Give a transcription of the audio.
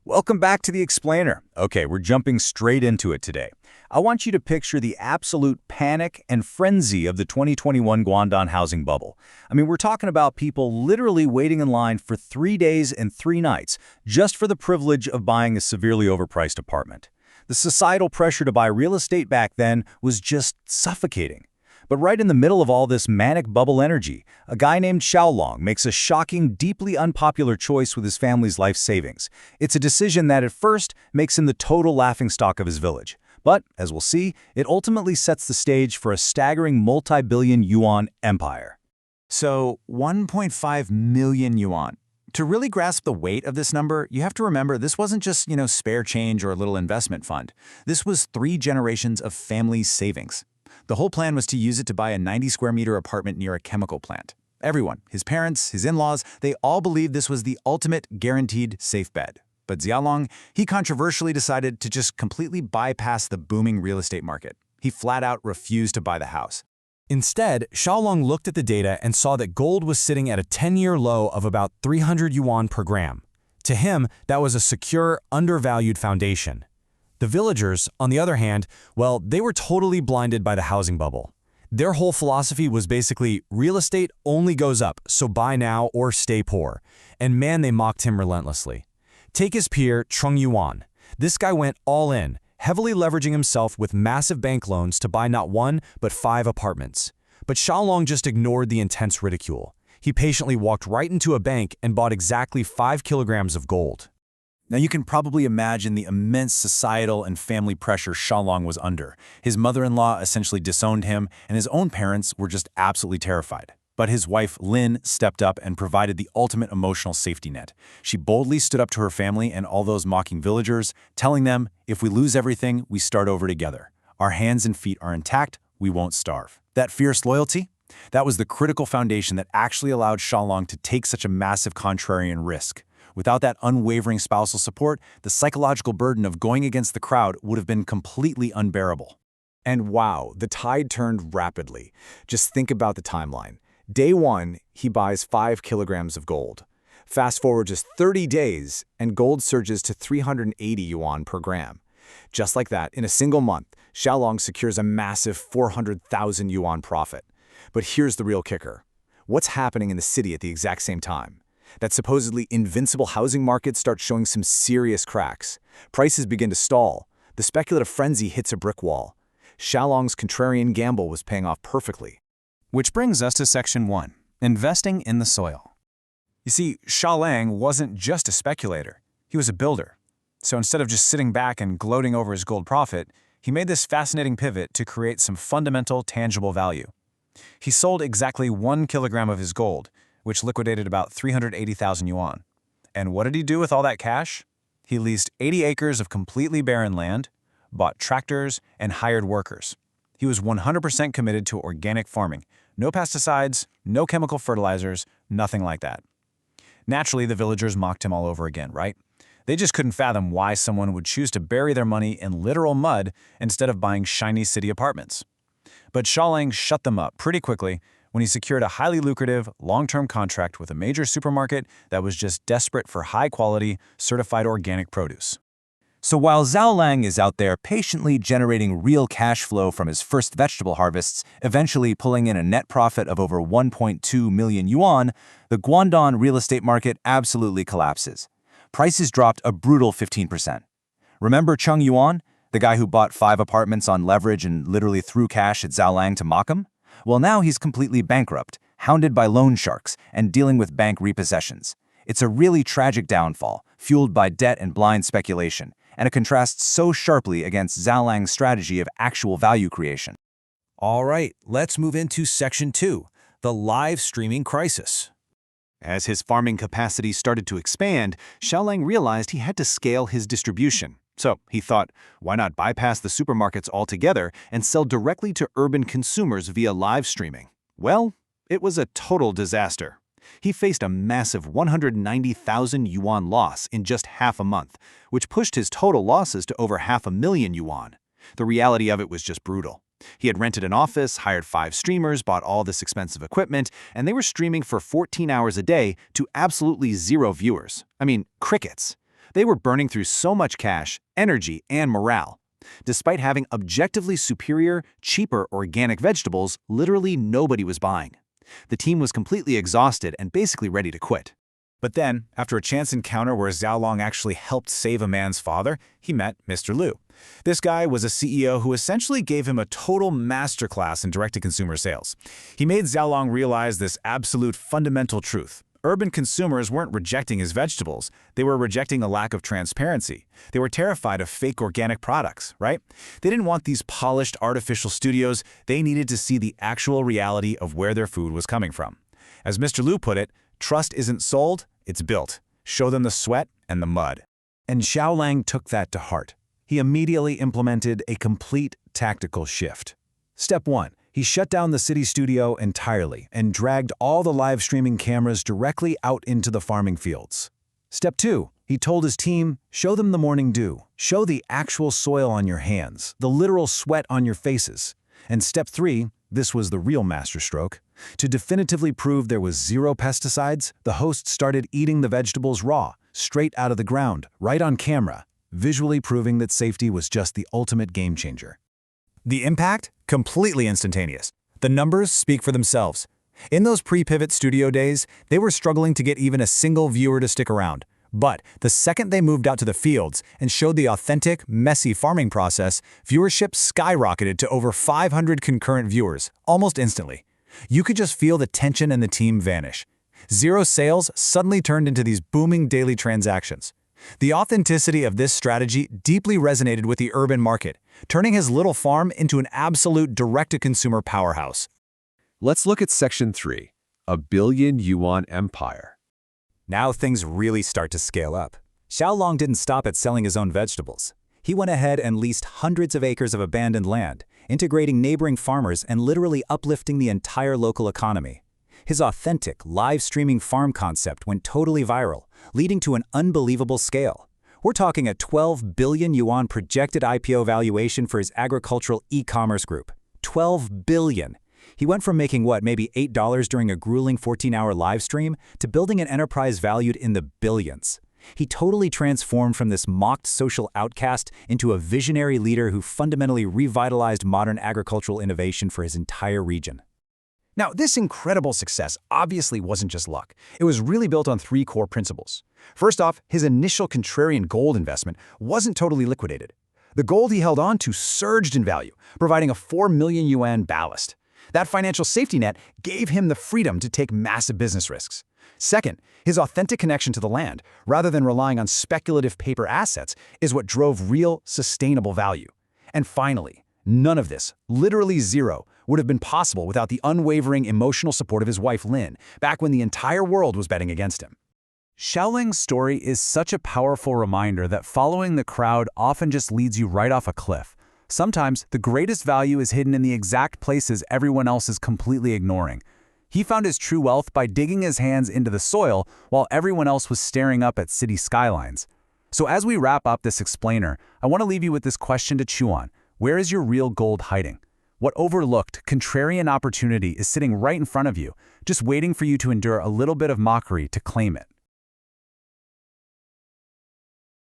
Welcome back to The Explainer. Okay, we're jumping straight into it today. I want you to picture the absolute panic and frenzy of the 2021 Guangdong housing bubble. I mean, we're talking about people literally waiting in line for 3 days and 3 nights just for the privilege of buying a severely overpriced apartment. The societal pressure to buy real estate back then was just suffocating. But right in the middle of all this manic bubble energy, a guy named Xiaolong makes a shocking, deeply unpopular choice with his family's life savings. It's a decision that at first makes him the total laughingstock of his village. But, as we'll see, it ultimately sets the stage for a staggering multi-billion yuan empire. So, 1.5 million yuan. To really grasp the weight of this number, you have to remember this wasn't just, spare change or a little investment fund. This was 3 generations of family savings. The whole plan was to use it to buy a 90-square-meter apartment near a chemical plant. Everyone, his parents, his in-laws, they all believed this was the ultimate guaranteed safe bet. But Xiaolong, he controversially decided to just completely bypass the booming real estate market. He flat out refused to buy the house. Instead, Xiaolong looked at the data and saw that gold was sitting at a 10-year low of about 300 yuan per gram. To him, that was a secure, undervalued foundation. The villagers, on the other hand, well, they were totally blinded by the housing bubble. Their whole philosophy was basically, real estate only goes up, so buy now or stay poor. And man, they mocked him relentlessly. Take his peer, Chung Yuan. This guy went all in, heavily leveraging himself with massive bank loans to buy not 1, but 5 apartments. But Xiaolong just ignored the intense ridicule. He patiently walked right into a bank and bought exactly 5 kilograms of gold. Now you can probably imagine the immense societal and family pressure Xiaolong was under. His mother-in-law essentially disowned him, and his own parents were just absolutely terrified. But his wife, Lin, stepped up and provided the ultimate emotional safety net. She boldly stood up to her family and all those mocking villagers, telling them, if we lose everything, we start over together. Our hands and feet are intact, we won't starve. That fierce loyalty? That was the critical foundation that actually allowed Xiaolong to take such a massive contrarian risk. Without that unwavering spousal support, the psychological burden of going against the crowd would have been completely unbearable. And wow, the tide turned rapidly. Just think about the timeline. Day 1, he buys 5 kilograms of gold. Fast forward just 30 days, and gold surges to 380 yuan per gram. Just like that, in a single month, Xiaolong secures a massive 400,000 yuan profit. But here's the real kicker. What's happening in the city at the exact same time? That supposedly invincible housing market starts showing some serious cracks. Prices begin to stall. The speculative frenzy hits a brick wall. Xiaolong's contrarian gamble was paying off perfectly. Which brings us to Section 1, Investing in the Soil. You see, Xiaolong wasn't just a speculator. He was a builder. So instead of just sitting back and gloating over his gold profit, he made this fascinating pivot to create some fundamental, tangible value. He sold exactly 1 kilogram of his gold, which liquidated about 380,000 yuan. And what did he do with all that cash? He leased 80 acres of completely barren land, bought tractors, and hired workers. He was 100% committed to organic farming. No pesticides, no chemical fertilizers, nothing like that. Naturally, the villagers mocked him all over again, right? They just couldn't fathom why someone would choose to bury their money in literal mud instead of buying shiny city apartments. But Xiaolong shut them up pretty quickly when he secured a highly lucrative, long-term contract with a major supermarket that was just desperate for high-quality, certified organic produce. So while Xiaolong is out there patiently generating real cash flow from his first vegetable harvests, eventually pulling in a net profit of over 1.2 million yuan, the Guangdong real estate market absolutely collapses. Prices dropped a brutal 15%. Remember Chung Yuan, the guy who bought 5 apartments on leverage and literally threw cash at Xiaolong to mock him? Well, now he's completely bankrupt, hounded by loan sharks, and dealing with bank repossessions. It's a really tragic downfall, fueled by debt and blind speculation, and it contrasts so sharply against Xiaolong's strategy of actual value creation. All right, let's move into Section 2, the live streaming crisis. As his farming capacity started to expand, Xiaolong realized he had to scale his distribution. So he thought, why not bypass the supermarkets altogether and sell directly to urban consumers via live streaming? Well, it was a total disaster. He faced a massive 190,000 yuan loss in just half a month, which pushed his total losses to over 500,000 yuan. The reality of it was just brutal. He had rented an office, hired 5 streamers, bought all this expensive equipment, and they were streaming for 14 hours a day to absolutely zero viewers. I mean, crickets. They were burning through so much cash, energy, and morale. Despite having objectively superior, cheaper organic vegetables, literally nobody was buying. The team was completely exhausted and basically ready to quit. But then, after a chance encounter where Xiaolong actually helped save a man's father, he met Mr. Liu. This guy was a CEO who essentially gave him a total masterclass in direct-to-consumer sales. He made Xiaolong realize this absolute fundamental truth. Urban consumers weren't rejecting his vegetables. They were rejecting a lack of transparency. They were terrified of fake organic products, right? They didn't want these polished artificial studios. They needed to see the actual reality of where their food was coming from. As Mr. Liu put it, trust isn't sold, it's built. Show them the sweat and the mud. And Xiaolong took that to heart. He immediately implemented a complete tactical shift. Step 1. He shut down the city studio entirely and dragged all the live streaming cameras directly out into the farming fields. Step 2. He told his team, show them the morning dew. Show the actual soil on your hands, the literal sweat on your faces. And step 3, this was the real masterstroke. To definitively prove there was zero pesticides, the host started eating the vegetables raw, straight out of the ground, right on camera, visually proving that safety was just the ultimate game changer. The impact? Completely instantaneous. The numbers speak for themselves. In those pre-pivot studio days, they were struggling to get even a single viewer to stick around. But the second they moved out to the fields and showed the authentic, messy farming process, viewership skyrocketed to over 500 concurrent viewers, almost instantly. You could just feel the tension and the team vanish. Zero sales suddenly turned into these booming daily transactions. The authenticity of this strategy deeply resonated with the urban market, turning his little farm into an absolute direct-to-consumer powerhouse. Let's look at Section 3, a billion-yuan empire. Now things really start to scale up. Xiaolong didn't stop at selling his own vegetables. He went ahead and leased hundreds of acres of abandoned land, integrating neighboring farmers and literally uplifting the entire local economy. His authentic, live-streaming farm concept went totally viral, leading to an unbelievable scale. We're talking a 12 billion yuan projected IPO valuation for his agricultural e-commerce group. 12 billion! He went from making maybe $8 during a grueling 14-hour live stream to building an enterprise valued in the billions. He totally transformed from this mocked social outcast into a visionary leader who fundamentally revitalized modern agricultural innovation for his entire region. Now, this incredible success obviously wasn't just luck. It was really built on 3 core principles. First off, his initial contrarian gold investment wasn't totally liquidated. The gold he held on to surged in value, providing a 4 million yuan ballast. That financial safety net gave him the freedom to take massive business risks. Second, his authentic connection to the land, rather than relying on speculative paper assets, is what drove real, sustainable value. And finally, none of this, literally zero, would have been possible without the unwavering emotional support of his wife Lin, back when the entire world was betting against him. Xiaolong's story is such a powerful reminder that following the crowd often just leads you right off a cliff. Sometimes, the greatest value is hidden in the exact places everyone else is completely ignoring. He found his true wealth by digging his hands into the soil while everyone else was staring up at city skylines. So as we wrap up this explainer, I want to leave you with this question to chew on. Where is your real gold hiding? What overlooked, contrarian opportunity is sitting right in front of you, just waiting for you to endure a little bit of mockery to claim it?